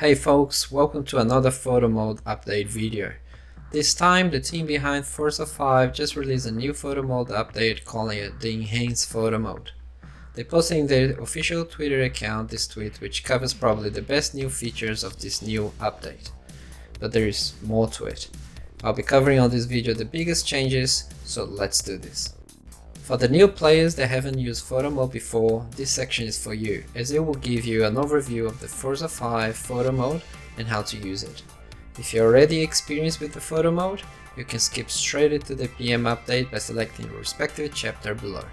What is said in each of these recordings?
Hey folks, welcome to another photo mode update video. This time the team behind Forza 5 just released a new photo mode update calling it the Enhanced Photo Mode. They posted in their official Twitter account this tweet, which covers probably the best new features of this new update. But there is more to it. I'll be covering on this video the biggest changes, so let's do this. For the new players that haven't used photo mode before, this section is for you, as it will give you an overview of the Forza 5 photo mode and how to use it. If you're already experienced with the photo mode, you can skip straight into the PM update by selecting the respective chapter below.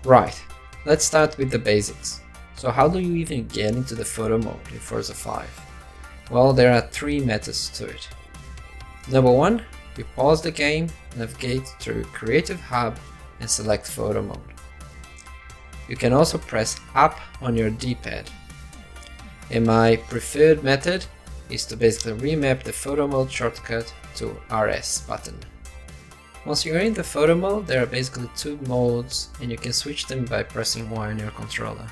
Right, let's start with the basics. So how do you even get into the photo mode in Forza 5? Well, there are three methods to it. Number one, you pause the game, navigate through Creative Hub and select photo mode. You can also press up on your D-pad. And my preferred method is to basically remap the photo mode shortcut to RS button. Once you're in the photo mode, there are basically two modes and you can switch them by pressing Y on your controller.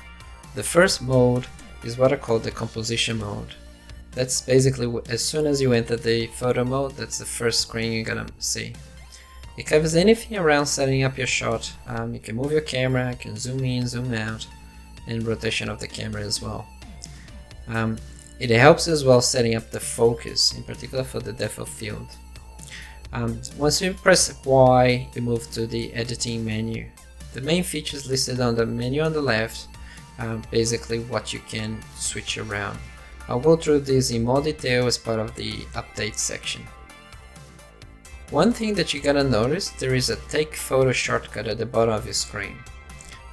The first mode is what I call the composition mode. That's basically as soon as you enter the photo mode, that's the first screen you're gonna see. It covers anything around setting up your shot. You can move your camera, you can zoom in, zoom out, and rotation of the camera as well. It helps as well setting up the focus, in particular for the depth of field. Once you press Y, you move to the editing menu. The main features listed on the menu on the left, basically what you can switch around. I'll go through this in more detail as part of the update section. One thing that you gotta notice, there is a take photo shortcut at the bottom of your screen.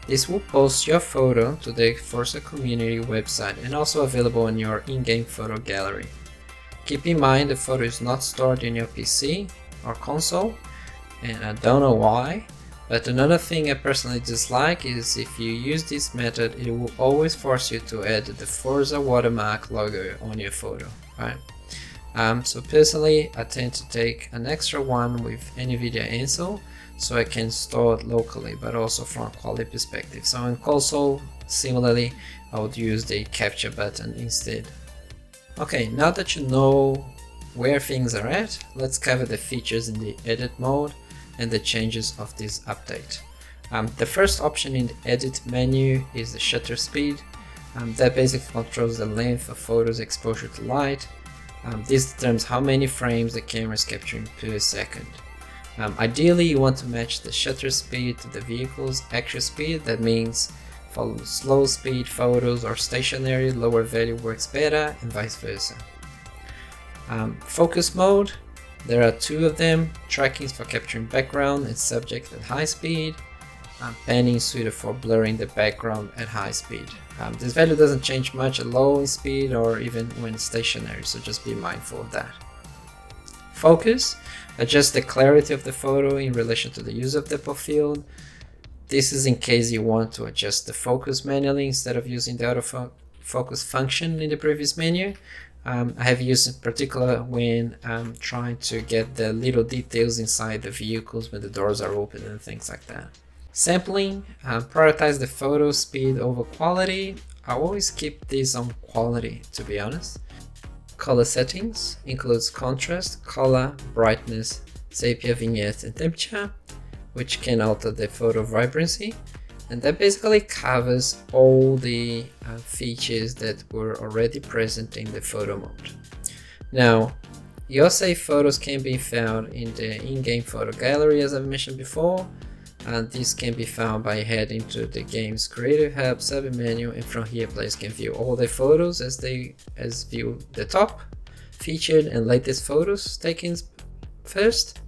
This will post your photo to the Forza community website and also available in your in-game photo gallery. Keep in mind the photo is not stored in your PC or console, and I don't know why, but another thing I personally dislike is if you use this method, it will always force you to add the Forza watermark logo on your photo, right? So personally, I tend to take an extra one with NVIDIA Ansel so I can store it locally, but also from a quality perspective. So in console, similarly, I would use the capture button instead. Okay, now that you know where things are at, let's cover the features in the edit mode and the changes of this update. The first option in the edit menu is the shutter speed. That basically controls the length of photos exposure to light. This determines how many frames the camera is capturing per second. Ideally, you want to match the shutter speed to the vehicle's actual speed. That means for slow speed photos or stationary, lower value works better, and vice versa. Focus mode, there are two of them. Tracking is for capturing background and subject at high speed. Panning is suited for blurring the background at high speed. This value doesn't change much at low in speed or even when stationary, so just be mindful of that. Focus, adjust the clarity of the photo in relation to the use of depth of field. This is in case you want to adjust the focus manually instead of using the autofocus function in the previous menu. I have used in particular when I'm trying to get the little details inside the vehicles when the doors are open and things like that. Sampling, prioritize the photo speed over quality. I always keep this on quality, to be honest. Color settings includes contrast, color, brightness, sepia, vignette, and temperature, which can alter the photo vibrancy. And that basically covers all the features that were already present in the photo mode. Now, your saved photos can be found in the in-game photo gallery, as I've mentioned before. And this can be found by heading to the game's Creative Hub sub-menu, and from here players can view all their photos as view the top, featured and latest photos taken first.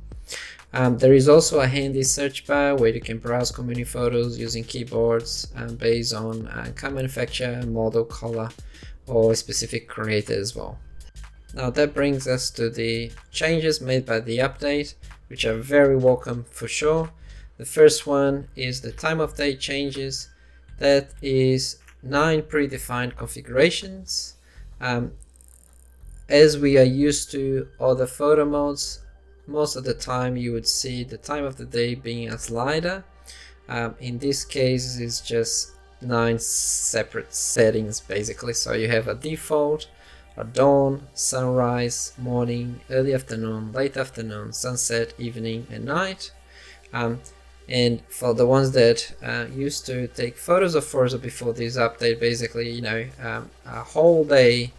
There is also a handy search bar where you can browse community photos using keyboards based on car manufacturer, model, color, or a specific creator as well. Now that brings us to the changes made by the update, which are very welcome for sure. The first one is the time of day changes. That is 9 predefined configurations. As we are used to other photo modes, most of the time you would see the time of the day being a slider. In this case, it's just 9 separate settings basically. So you have a default, are dawn, sunrise, morning, early afternoon, late afternoon, sunset, evening, and night. And for the ones that used to take photos of Forza before this update, basically, a whole day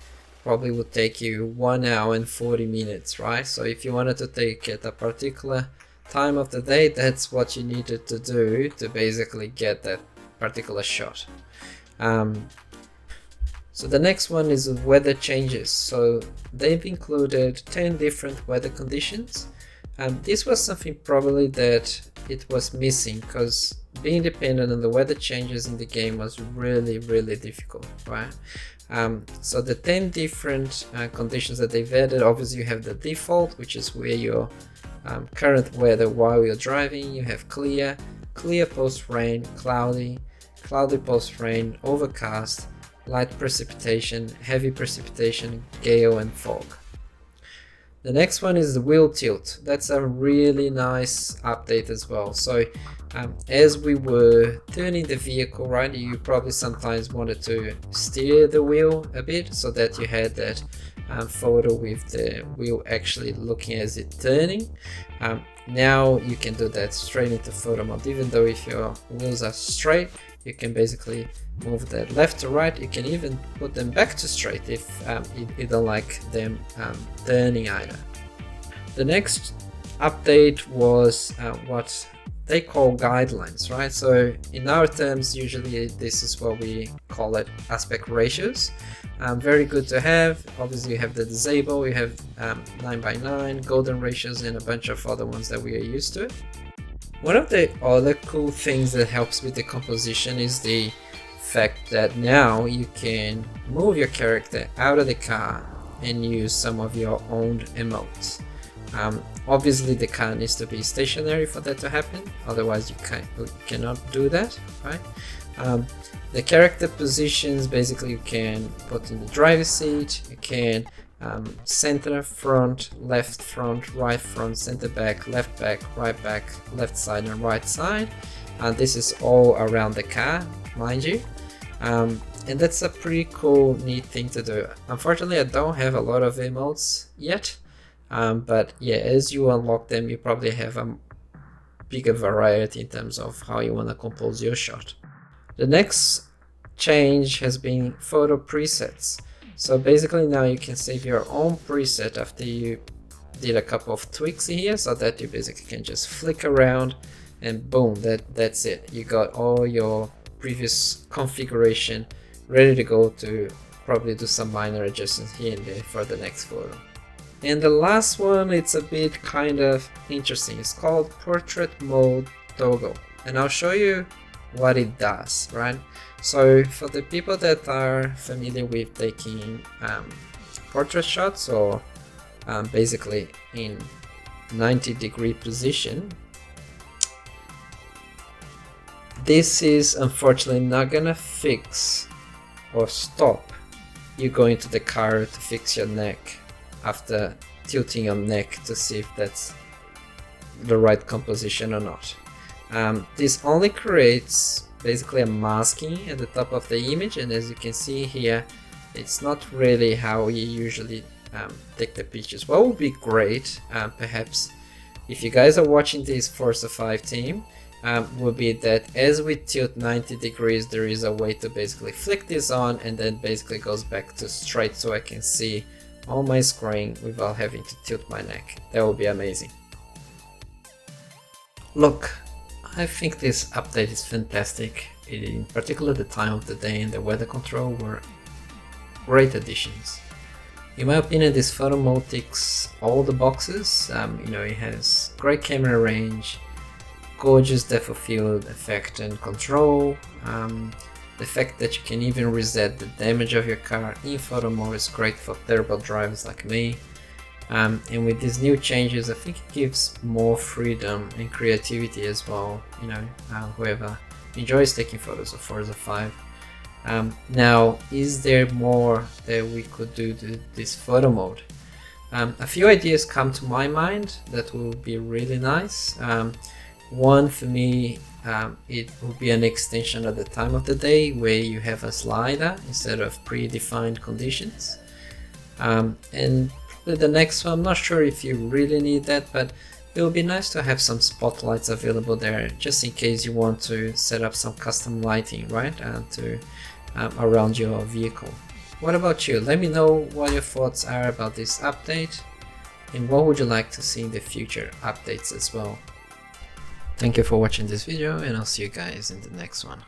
probably would take you 1 hour and 40 minutes, right? So if you wanted to take at a particular time of the day, that's what you needed to do to basically get that particular shot. So the next one is weather changes. So they've included 10 different weather conditions. This was something probably that it was missing, because being dependent on the weather changes in the game was really difficult, right? So the 10 different conditions that they've added, obviously you have the default, which is where your current weather while you're driving. You have clear post rain, cloudy post rain, overcast, light precipitation, heavy precipitation, gale, and fog. The next one is the wheel tilt. That's a really nice update as well. So as we were turning the vehicle, right, you probably sometimes wanted to steer the wheel a bit so that you had that photo with the wheel actually looking as it turning. Now you can do that straight into photo mode. Even though if your wheels are straight, you can basically move that left to right. You can even put them back to straight if you don't like them turning either. The next update was what they call guidelines, right? So in our terms, usually this is what we call it aspect ratios. Very good to have. Obviously you have the disable, you have 9:9, golden ratios, and a bunch of other ones that we are used to. One of the other cool things that helps with the composition is the fact that now you can move your character out of the car and use some of your own emotes. Obviously the car needs to be stationary for that to happen, otherwise you cannot do that, right? The character positions, basically you can put in the driver's seat, you can center, front, right front, center back, right back, left side and right side. This is all around the car, mind you. And that's a pretty cool, neat thing to do. Unfortunately, I don't have a lot of emotes yet, but yeah, as you unlock them, you probably have a bigger variety in terms of how you want to compose your shot. The next change has been photo presets. So basically now you can save your own preset after you did a couple of tweaks here, so that you basically can just flick around and boom, that's it. You got all your previous configuration ready to go to probably do some minor adjustments here and there for the next photo. And the last one, it's a bit kind of interesting. It's called Portrait Mode Toggle, and I'll show you what it does, right? So for the people that are familiar with taking portrait shots, or basically in 90-degree position, this is unfortunately not gonna fix or stop you going to the car to fix your neck after tilting your neck to see if that's the right composition or not. This only creates basically a masking at the top of the image, and as you can see here, it's not really how you usually take the pictures. What would be great, perhaps if you guys are watching this Forza 5 team, would be that as we tilt 90 degrees, there is a way to basically flick this on and then basically goes back to straight, so I can see on my screen without having to tilt my neck. That would be amazing. Look, I think this update is fantastic. In particular, the time of the day and the weather control were great additions. In my opinion, this photo mode ticks all the boxes. It has great camera range, gorgeous depth of field effect and control. The fact that you can even reset the damage of your car in photo mode is great for terrible drivers like me. And with these new changes, I think it gives more freedom and creativity as well, whoever enjoys taking photos of Forza 5. Now, is there more that we could do to this photo mode? A few ideas come to my mind that will be really nice. One for me, it will be an extension of the time of the day where you have a slider instead of predefined conditions. And the next one, I'm not sure if you really need that, but it would be nice to have some spotlights available there, just in case you want to set up some custom lighting, right, around your vehicle. What about you? Let me know what your thoughts are about this update, and what would you like to see in the future updates as well. Thank you for watching this video, and I'll see you guys in the next one.